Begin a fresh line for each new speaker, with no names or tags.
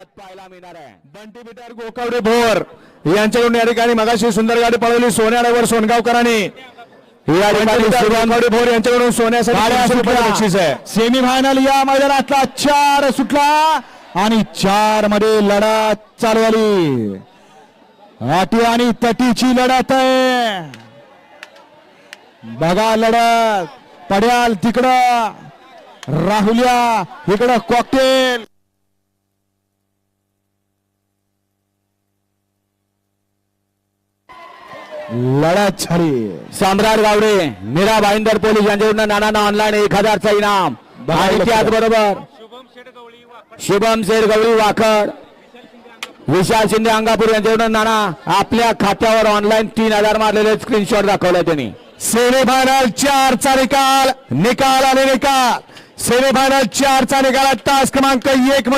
पाहायला मिळणार आहे.
बंटी बिटार गोकावडे भोर यांच्याकडून या ठिकाणी मगाशी सुंदर गाडी पळवली सोन्यावर सोनगावकरांनी. या ठिकाणी गोकावडे भोर यांच्याकडून सोन्यासाठी 500 रुपये बक्षीस आहे.
सेमी फायनल या मैदानातला 4 सुटला आणि 4 मध्ये लढत चालू झाली. अटी आणि तटीची लढत आहे. बघा लढत पड्याल तिकडं राहुल्या इकडं कॉकटेल. लढत झाली.
सम्राट गावडे मीरा भाईंदर पोलीस यांच्याकडून नाना ऑनलाईन 1000चा इनाम. आणि त्याचबरोबर शुभम शेठ गवळी वाकड विशाल शिंदे अंगापूर यांच्याकडून नाना आपल्या खात्यावर ऑनलाईन 3000 मारलेले स्क्रीनशॉट दाखवलाय त्यांनी.
सेमीफायनल 4 चा निकाल आणि निकाल सेमीफायनल 4 चा निकाल तास क्रमांक 1 मध्ये